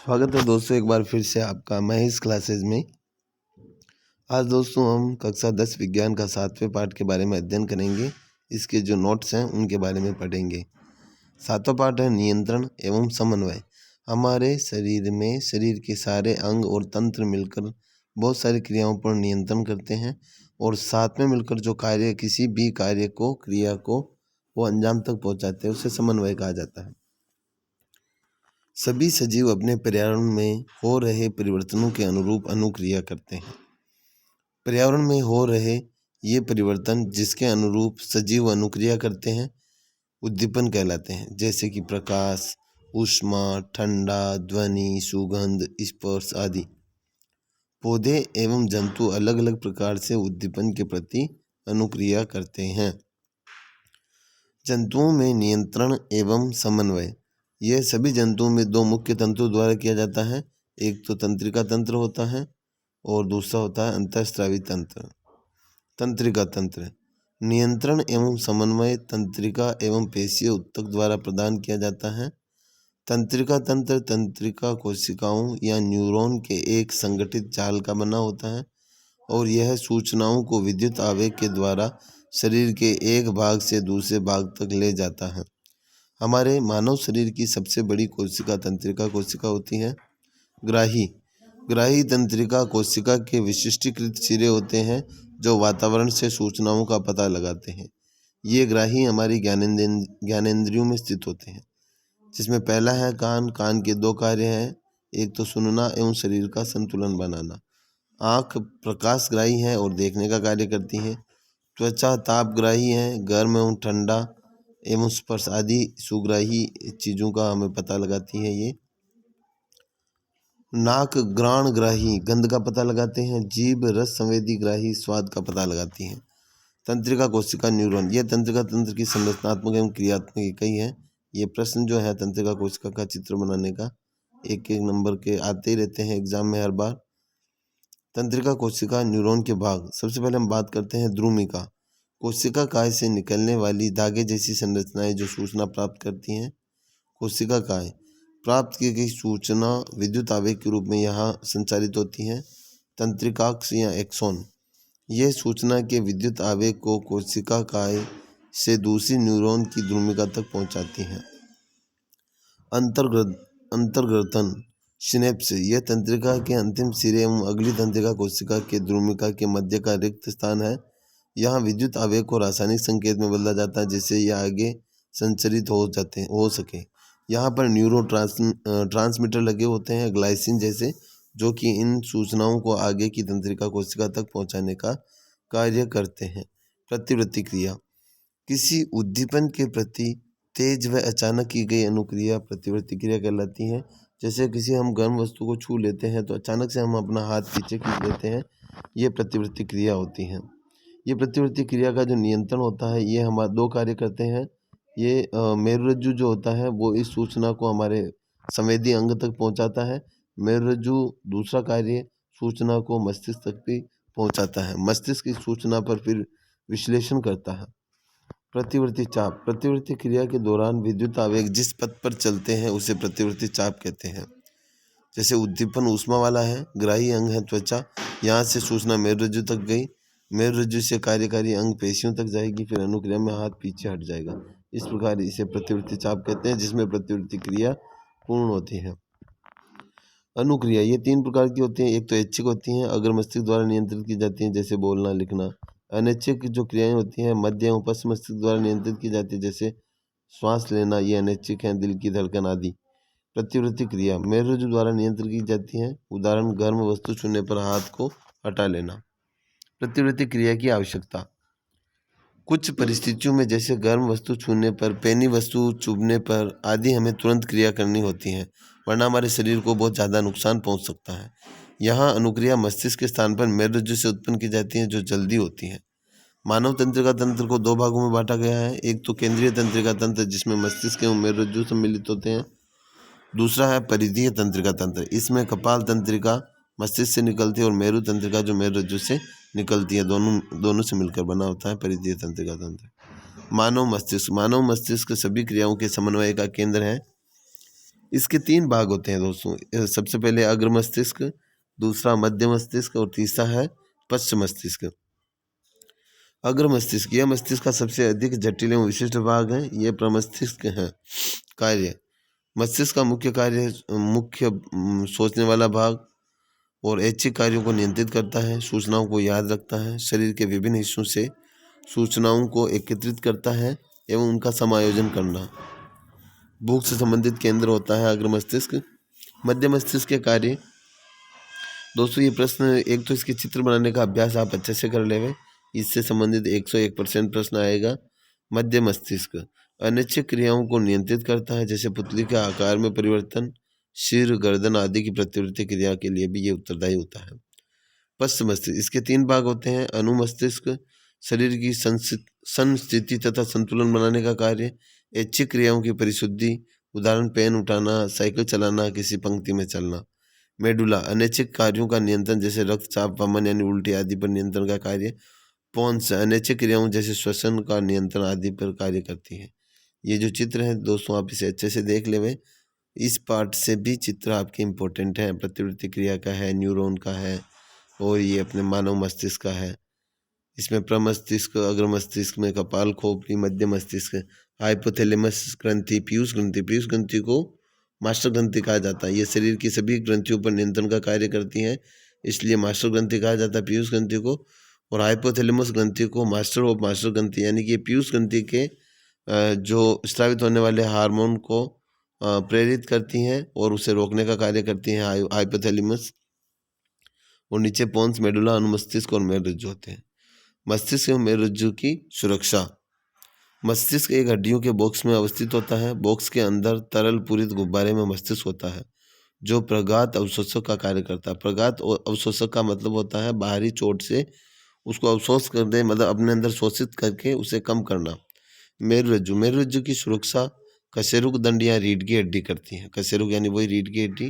स्वागत है दोस्तों एक बार फिर से आपका महेश क्लासेज में। आज दोस्तों हम कक्षा 10 विज्ञान का 7वें पाठ के बारे में अध्ययन करेंगे। इसके जो नोट्स हैं उनके बारे में पढ़ेंगे। 7वां पाठ है नियंत्रण एवं समन्वय। हमारे शरीर में शरीर के सारे अंग और तंत्र मिलकर बहुत सारी क्रियाओं पर नियंत्रण करते हैं और साथ में मिलकर जो कार्य किसी भी कार्य को क्रिया को वो अंजाम तक पहुँचाते हैं उसे समन्वय कहा जाता है। सभी सजीव अपने पर्यावरण में हो रहे परिवर्तनों के अनुरूप अनुक्रिया करते हैं। पर्यावरण में हो रहे ये परिवर्तन जिसके अनुरूप सजीव अनुक्रिया करते हैं उद्दीपन कहलाते हैं, जैसे कि प्रकाश, ऊष्मा, ठंडा, ध्वनि, सुगंध, स्पर्श आदि। पौधे एवं जंतु अलग अलग प्रकार से उद्दीपन के प्रति अनुक्रिया करते हैं। जंतुओं में नियंत्रण एवं समन्वय। यह सभी जंतुओं में दो मुख्य तंत्रों द्वारा किया जाता है। एक तो तंत्रिका तंत्र होता है और दूसरा होता है अंतःस्रावी तंत्र। तंत्रिका तंत्र नियंत्रण एवं समन्वय तंत्रिका एवं पेशीय ऊतक द्वारा प्रदान किया जाता है। तंत्रिका तंत्र तंत्रिका कोशिकाओं या न्यूरॉन के एक संगठित जाल का बना होता है और यह सूचनाओं को विद्युत आवेग के द्वारा शरीर के एक भाग से दूसरे भाग तक ले जाता है। हमारे मानव शरीर की सबसे बड़ी कोशिका तंत्रिका कोशिका होती है। ग्राही तंत्रिका कोशिका के विशिष्टीकृत सिरे होते हैं जो वातावरण से सूचनाओं का पता लगाते हैं। ये ग्राही हमारी ज्ञानेंद्रियों में स्थित होते हैं, जिसमें पहला है कान। कान के दो कार्य हैं, एक तो सुनना एवं शरीर का संतुलन बनाना। आँख प्रकाशग्राही है और देखने का कार्य करती है। त्वचा तापग्राही है, गर्म एवं ठंडा एवं स्पर्श आदि सुग्राही चीज़ों का हमें पता लगाती है ये। नाक घ्राणग्राही गंध का पता लगाते हैं। जीभ रस संवेदी ग्राही स्वाद का पता लगाती है। तंत्रिका कोशिका न्यूरॉन, यह तंत्रिका तंत्र की संरचनात्मक एवं क्रियात्मक इकाई है। ये प्रश्न जो है तंत्रिका कोशिका का चित्र बनाने का एक एक नंबर के आते ही रहते हैं एग्जाम में हर बार। तंत्रिका कोशिका न्यूरॉन के भाग। सबसे पहले हम बात करते हैं ध्रुमिका। कोशिका काय से निकलने वाली धागे जैसी संरचनाएं जो सूचना प्राप्त करती हैं। कोशिका काय प्राप्त की गई सूचना विद्युत आवेग के रूप में यहाँ संचारित होती है। तंत्रिकाक्ष या एक्सॉन, यह सूचना के विद्युत आवेग को कोशिका काय से दूसरी न्यूरॉन की ध्रुमिका तक पहुँचाती है। अंतर्ग्रथन सिनेप्स, यह तंत्रिका के अंतिम सिरे एवं अगली तंत्रिका कोशिका के ध्रुमिका के मध्य का रिक्त स्थान है। यहाँ विद्युत आवेग को रासायनिक संकेत में बदला जाता है जिससे यह आगे संचरित हो सके। यहाँ पर ट्रांसमीटर लगे होते हैं ग्लाइसिन जैसे, जो कि इन सूचनाओं को आगे की तंत्रिका कोशिका तक पहुँचाने का कार्य करते हैं। प्रतिवृत्ति क्रिया, किसी उद्दीपन के प्रति तेज व अचानक की गई अनुक्रिया प्रतिवृत्ति क्रिया कहलाती है। जैसे किसी हम गर्म वस्तु को छू लेते हैं तो अचानक से हम अपना हाथ पीछे खींच लेते हैं, ये प्रतिवृत्ति क्रिया होती है। ये प्रतिवृत्ति क्रिया का जो नियंत्रण होता है ये हमारे दो कार्य करते हैं। ये मेरुरज्जु जो होता है वो इस सूचना को हमारे संवेदी अंग तक पहुंचाता है। मेरुरज्जु दूसरा कार्य सूचना को मस्तिष्क तक भी पहुंचाता है। मस्तिष्क इस सूचना पर फिर विश्लेषण करता है। प्रतिवृत्ति चाप, प्रतिवृत्ति क्रिया के दौरान विद्युत आवेग जिस पथ पर चलते हैं उसे प्रतिवृत्ति चाप कहते हैं। जैसे उद्दीपन ऊष्मा वाला है, ग्राही अंग है त्वचा, यहाँ से सूचना मेरुरज्जु तक गई, मेरुरज्जु से कार्यकारी अंग पेशियों तक जाएगी, फिर अनुक्रिया में हाथ पीछे हट जाएगा। इस प्रकार इसे प्रतिवृत्ति चाप कहते हैं, जिसमें प्रतिवृत्ति क्रिया पूर्ण होती है। अनुक्रिया ये तीन प्रकार की होती हैं। एक तो ऐच्छिक होती हैं, अगर मस्तिष्क द्वारा नियंत्रित की जाती हैं, जैसे बोलना लिखना। अनैच्छिक जो क्रियाएं होती हैं मध्य एवं पश्च मस्तिष्क द्वारा नियंत्रित की जाती है, जैसे श्वास लेना, ये अनैच्छिक है, दिल की धड़कन आदि। प्रतिवृत्ति क्रिया मेरुरज्जु द्वारा नियंत्रित की जाती है, उदाहरण गर्म वस्तु छूने पर हाथ को हटा लेना। प्रतिवृत्ति क्रिया की आवश्यकता, कुछ परिस्थितियों में जैसे गर्म वस्तु छूने पर, पैनी वस्तु चुभने पर आदि हमें तुरंत क्रिया करनी होती है, वरना हमारे शरीर को बहुत ज़्यादा नुकसान पहुंच सकता है। यहाँ अनुक्रिया मस्तिष्क के स्थान पर मेरुरज्जु से उत्पन्न की जाती है जो जल्दी होती है। मानव तंत्रिका तंत्र को दो भागों में बांटा गया है। एक तो केंद्रीय तंत्रिका तंत्र जिसमें मस्तिष्क एवं मेरुरज्जु सम्मिलित होते हैं। दूसरा है परिधीय तंत्रिका तंत्र, इसमें कपाल तंत्रिका मस्तिष्क से निकलती है और मेरु तंत्रिका जो मेरुरज्जु से निकलती है, दोनों से मिलकर बना होता है परिधीय तंत्रिका तंत्र। मानव मस्तिष्क सभी क्रियाओं के समन्वय का केंद्र है। इसके 3 भाग होते हैं दोस्तों। सबसे पहले अग्र मस्तिष्क, दूसरा मध्य मस्तिष्क और तीसरा है पश्च मस्तिष्क। अग्र मस्तिष्क, यह मस्तिष्क का सबसे अधिक जटिल एवं विशिष्ट भाग है। यह प्रमस्तिष्क है। कार्य, मस्तिष्क का मुख्य कार्य सोचने वाला भाग और ऐच्छिक कार्यों को नियंत्रित करता है, सूचनाओं को याद रखता है, शरीर के विभिन्न हिस्सों से सूचनाओं को एकत्रित करता है एवं उनका समायोजन करना। भूख से संबंधित केंद्र होता है अग्र मस्तिष्क। मध्य मस्तिष्क के कार्य, दोस्तों ये प्रश्न, एक तो इसके चित्र बनाने का अभ्यास आप अच्छे से कर लेवे, इससे संबंधित 101% प्रश्न आएगा। मध्य मस्तिष्क अनैच्छिक क्रियाओं को नियंत्रित करता है, जैसे पुतली के आकार में परिवर्तन, सिर, गर्दन आदि की प्रतिवृत्ति क्रिया के लिए भी ये उत्तरदायी होता है। पश्च मस्तिष्क, इसके 3 भाग होते हैं। अनुमस्तिष्क शरीर की संस्थिति तथा संतुलन बनाने का कार्य, ऐच्छिक क्रियाओं की परिशुद्धि, उदाहरण पेन उठाना, साइकिल चलाना, किसी पंक्ति में चलना। मेडुला अनैच्छिक कार्यों का नियंत्रण, जैसे रक्तचाप, वमन यानी उल्टी आदि पर नियंत्रण का कार्य। पोन्स अनैच्छिक क्रियाओं जैसे श्वसन का नियंत्रण आदि पर कार्य करती है। ये जो चित्र है दोस्तों, आप इसे अच्छे से देख लेवे। इस पार्ट से भी चित्र आपके इम्पोर्टेंट हैं। प्रतिवृत्ति क्रिया का है, न्यूरॉन का है और ये अपने मानव मस्तिष्क का है। इसमें प्रमस्तिष्क, अग्र मस्तिष्क में कपाल, खोपड़ी, मध्य मस्तिष्क, हाइपोथैलेमस ग्रंथि, पीयूष ग्रंथि। पीयूष ग्रंथि को मास्टर ग्रंथि कहा जाता है। ये शरीर की सभी ग्रंथियों पर नियंत्रण का कार्य करती हैं, इसलिए मास्टर ग्रंथि कहा जाता है पीयूष ग्रंथि को। और हाइपोथैलेमस ग्रंथि को मास्टर ऑफ मास्टर ग्रंथि, यानी कि पीयूष ग्रंथि के जो स्रावित होने वाले हार्मोन को प्रेरित करती हैं और उसे रोकने का कार्य करती हैं हाइपोथैलेमस। और नीचे पोन्स, मेडुला, अनुमस्तिष्क और मेरुरज्जु होते हैं। मस्तिष्क एवं मेरुरज्जु की सुरक्षा। मस्तिष्क एक हड्डियों के बॉक्स में अवस्थित होता है। बॉक्स के अंदर तरल पूरित गुब्बारे में मस्तिष्क होता है, जो प्रघात अवशोषक का कार्य करता है। प्रघात और अवशोषक का मतलब होता है बाहरी चोट से उसको अवशोष कर दे, मतलब अपने अंदर शोषित करके उसे कम करना। मेरुरज्जु, मेरुरज्जु की सुरक्षा कशेरुक दंड या रीढ़ की हड्डी करती है। कशेरुक यानी वही रीढ़ की हड्डी।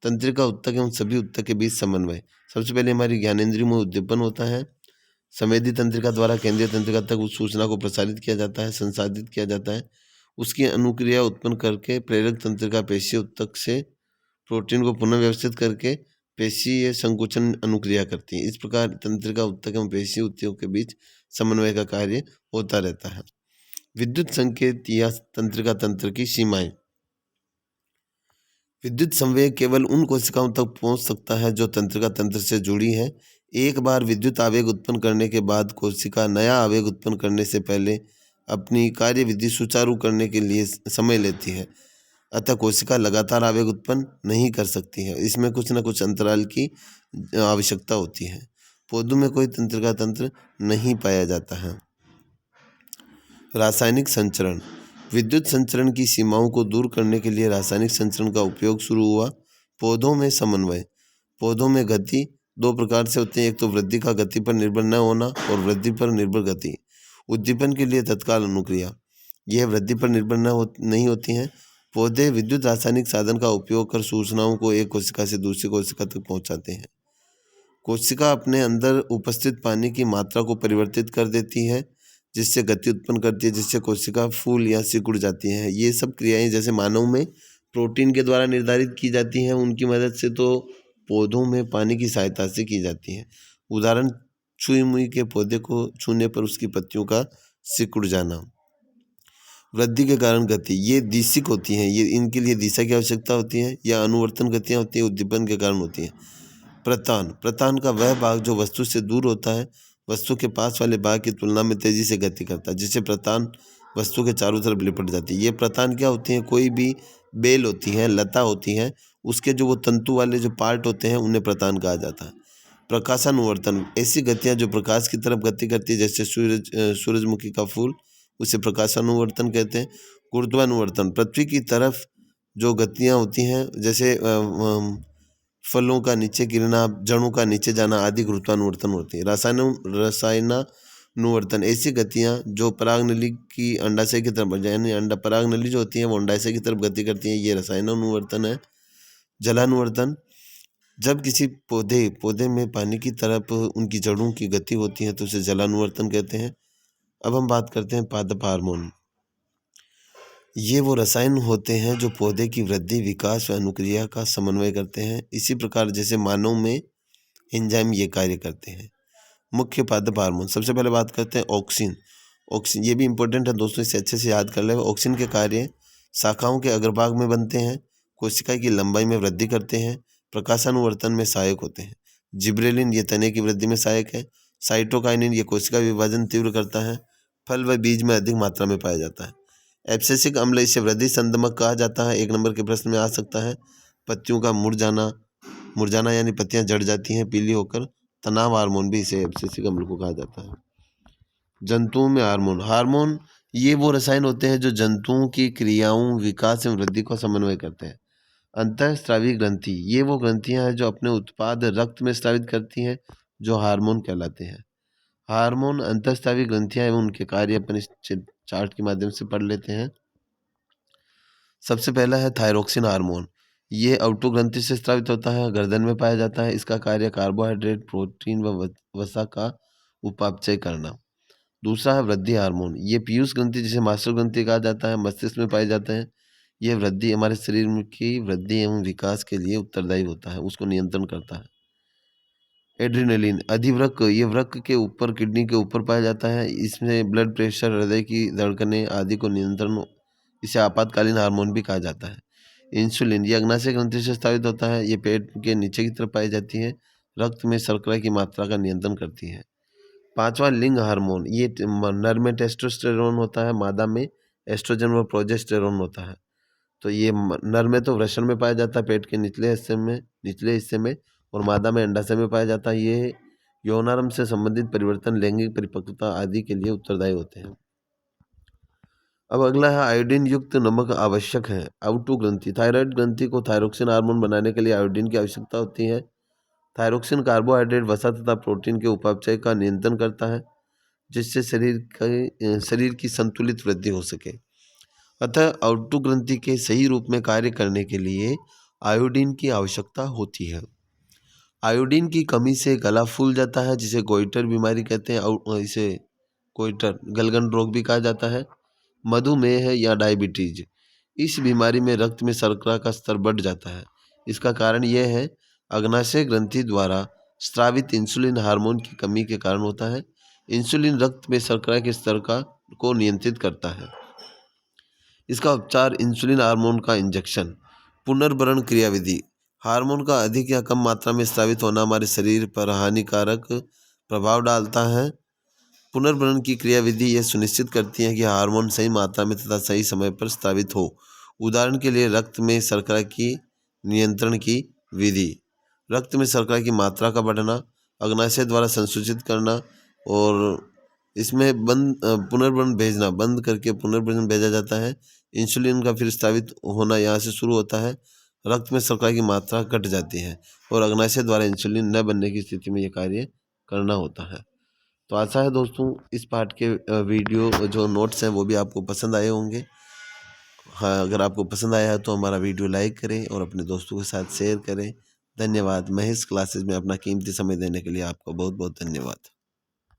तंत्रिका उत्तक एवं सभी उत्तक के बीच समन्वय। सबसे पहले हमारी ज्ञानेंद्रिय में उद्दीपन होता है। संवेदी तंत्रिका द्वारा केंद्रीय तंत्रिका तक उस सूचना को प्रसारित किया जाता है, संसाधित किया जाता है। उसकी अनुक्रिया उत्पन्न करके प्रेरक तंत्रिका पेशीय उत्तक से प्रोटीन को पुनः व्यवस्थित करके पेशीय संकुचन अनुक्रिया करती है। इस प्रकार तंत्रिका उत्तक एवं पेशीय उत्तकों के बीच समन्वय का कार्य होता रहता है। विद्युत संकेत या तंत्रिका तंत्र की सीमाएं। विद्युत संवेग केवल उन कोशिकाओं तक पहुंच सकता है जो तंत्रिका तंत्र से जुड़ी है। एक बार विद्युत आवेग उत्पन्न करने के बाद कोशिका नया आवेग उत्पन्न करने से पहले अपनी कार्यविधि सुचारू करने के लिए समय लेती है, अतः कोशिका लगातार आवेग उत्पन्न नहीं कर सकती है। इसमें कुछ न कुछ अंतराल की आवश्यकता होती है। पौधों में कोई तंत्रिका तंत्र नहीं पाया जाता है। रासायनिक संचरण। विद्युत संचरण की सीमाओं को दूर करने के लिए रासायनिक संचरण का उपयोग शुरू हुआ। पौधों में समन्वय। पौधों में गति 2 प्रकार से होती है। एक तो वृद्धि का गति पर निर्भर न होना और वृद्धि पर निर्भर गति। उद्दीपन के लिए तत्काल अनुक्रिया, यह वृद्धि पर निर्भर नहीं होती हैं। पौधे विद्युत रासायनिक साधन का उपयोग कर सूचनाओं को एक कोशिका से दूसरी कोशिका तक पहुंचाते हैं। कोशिका अपने अंदर उपस्थित पानी की मात्रा को परिवर्तित कर देती है, जिससे गति उत्पन्न करती है, जिससे कोशिका फूल या सिकुड़ जाती है। ये सब क्रियाएं जैसे मानव में प्रोटीन के द्वारा निर्धारित की जाती हैं, उनकी मदद से तो पौधों में पानी की सहायता से की जाती है। उदाहरण, छुई मुई के पौधे को छूने पर उसकी पत्तियों का सिकुड़ जाना। वृद्धि के कारण गति, ये दिशिक होती हैं, ये इनके लिए दिशा की आवश्यकता होती है या अनुवर्तन गतियाँ होती हैं, उद्दीपन के कारण होती हैं। प्रतान, प्रतान का वह भाग जो वस्तु से दूर होता है, वस्तु के पास वाले भाग की तुलना में तेजी से गति करता है, जिससे प्रतान वस्तु के चारों तरफ लिपट जाती है। ये प्रतान क्या होती हैं? कोई भी बेल होती है, लता होती है, उसके जो वो तंतु वाले जो पार्ट होते हैं उन्हें प्रतान कहा जाता है। प्रकाशानुवर्तन, ऐसी गतियाँ जो प्रकाश की तरफ गति करती है, जैसे सूरजमुखी का फूल, उसे प्रकाशानुवर्तन कहते हैं। गुरुत्वानुवर्तन, पृथ्वी की तरफ जो गतियाँ होती हैं, जैसे फलों का नीचे गिरना, जड़ों का नीचे जाना आदि गुरुत्वानुवर्तन होती है। रसायनानुवर्तन, ऐसी गतियाँ जो परागनली की अंडाशय की तरफ, यानी परागनली जो होती है वो अंडाशय की तरफ गति करती है, ये रसायनानुवर्तन है। जलानुवर्तन, जब किसी पौधे में पानी की तरफ उनकी जड़ों की गति होती है तो उसे जलानुवर्तन कहते हैं। अब हम बात करते हैं पादप हार्मोन। ये वो रसायन होते हैं जो पौधे की वृद्धि, विकास व अनुक्रिया का समन्वय करते हैं। इसी प्रकार जैसे मानव में एंजाइम ये कार्य करते हैं। मुख्य पादप हार्मोन, सबसे पहले बात करते हैं ऑक्सिन। ऑक्सिन ये भी इंपॉर्टेंट है दोस्तों, इसे अच्छे से याद कर ले। ऑक्सिन के कार्य शाखाओं के अग्रभाग में बनते हैं, कोशिका की लंबाई में वृद्धि करते हैं, प्रकाशानुवर्तन में सहायक होते हैं। जिब्रेलिन ये तने की वृद्धि में सहायक है। साइटोकाइनिन ये कोशिका विभाजन तीव्र करता है। फल व बीज में अधिक मात्रा में पाया जाता है। एब्सिसिक अम्ल इसे वृद्धि संदमक कहा जाता है, 1 नंबर के प्रश्न में आ सकता है। पत्तियों का मुरझाना यानी पत्तियां झड़ जाती हैं पीली होकर। तनाव हार्मोन भी इसे एब्सिसिक अम्ल को कहा जाता है। जंतुओं में हार्मोन ये वो रसायन होते हैं जो जंतुओं की क्रियाओं, विकास एवं वृद्धि को समन्वय करते हैं। अंतःस्रावी ग्रंथि ये वो ग्रंथियां हैं जो अपने उत्पाद रक्त में स्रावित करती हैं, जो हार्मोन कहलाते हैं। हार्मोन अंतःस्रावी ग्रंथियां एवं उनके कार्य अपन इस चार्ट के माध्यम से पढ़ लेते हैं। सबसे पहला है थायरोक्सिन हार्मोन। ये अवटु ग्रंथि से स्रावित होता है, गर्दन में पाया जाता है। इसका कार्य कार्बोहाइड्रेट, प्रोटीन व वसा का उपापचय करना। दूसरा है वृद्धि हार्मोन। ये पीयूष ग्रंथि जिसे मास्टर ग्रंथि कहा जाता है, मस्तिष्क में पाए जाते हैं। ये वृद्धि हमारे शरीर की वृद्धि एवं विकास के लिए उत्तरदायी होता है, उसको नियंत्रण करता है। एड्रिनलिन अधिवृक्क ये वृक्क के ऊपर, किडनी के ऊपर पाया जाता है। इसमें ब्लड प्रेशर, हृदय की धड़कनें आदि को नियंत्रण, इसे आपातकालीन हार्मोन भी कहा जाता है। इंसुलिन ये अग्नाशय ग्रंथि से स्रावित होता है। ये पेट के नीचे की तरफ पाई जाती है। रक्त में शर्करा की मात्रा का नियंत्रण करती है। पांचवा लिंग हार्मोन, ये नर में टेस्टोस्टेरोन होता है, मादा में एस्ट्रोजन व प्रोजेस्टेरोन होता है। तो ये नर में तो वृषण में पाया जाता है, पेट के निचले हिस्से में, और मादा में अंडाशय में पाया जाता है। ये यौनारंभ से संबंधित परिवर्तन, लैंगिक परिपक्वता आदि के लिए उत्तरदायी होते हैं। अब अगला है आयोडीन युक्त नमक आवश्यक है। आउटू ग्रंथि थायराइड ग्रंथि को थायरोक्सिन हार्मोन बनाने के लिए आयोडीन की आवश्यकता होती है। थायरोक्सिन कार्बोहाइड्रेट, वसा तथा प्रोटीन के उपापचय का नियंत्रण करता है, जिससे शरीर की संतुलित वृद्धि हो सके। अतः आउटू ग्रंथि के सही रूप में कार्य करने के लिए आयोडीन की आवश्यकता होती है। आयोडीन की कमी से गला फूल जाता है, जिसे गोइटर बीमारी कहते हैं। इसे गोइटर गलगन रोग भी कहा जाता है। मधुमेह या डायबिटीज, इस बीमारी में रक्त में शर्करा का स्तर बढ़ जाता है। इसका कारण यह है अग्नाशय ग्रंथि द्वारा स्रावित इंसुलिन हार्मोन की कमी के कारण होता है। इंसुलिन रक्त में शर्करा के स्तर को नियंत्रित करता है। इसका उपचार इंसुलिन हार्मोन का इंजेक्शन। पुनर्भरण क्रियाविधि, हार्मोन का अधिक या कम मात्रा में स्रावित होना हमारे शरीर पर हानिकारक प्रभाव डालता है। पुनर्भरण की क्रियाविधि यह सुनिश्चित करती है कि हार्मोन सही मात्रा में तथा सही समय पर स्रावित हो। उदाहरण के लिए रक्त में शर्करा की नियंत्रण की विधि, रक्त में शर्करा की मात्रा का बढ़ना, अग्नाशय द्वारा संसूचित करना, और इसमें पुनर्भरण भेजना, बंद करके पुनर्भरण भेजा जाता है। इंसुलिन का फिर स्रावित होना यहाँ से शुरू होता है। रक्त में शर्करा की मात्रा घट जाती है और अग्नाशय द्वारा इंसुलिन न बनने की स्थिति में यह कार्य करना होता है। तो आशा है दोस्तों इस पार्ट के वीडियो जो नोट्स हैं वो भी आपको पसंद आए होंगे। हाँ, अगर आपको पसंद आया है तो हमारा वीडियो लाइक करें और अपने दोस्तों के साथ शेयर करें। धन्यवाद। महेश क्लासेस में अपना कीमती समय देने के लिए आपका बहुत बहुत धन्यवाद।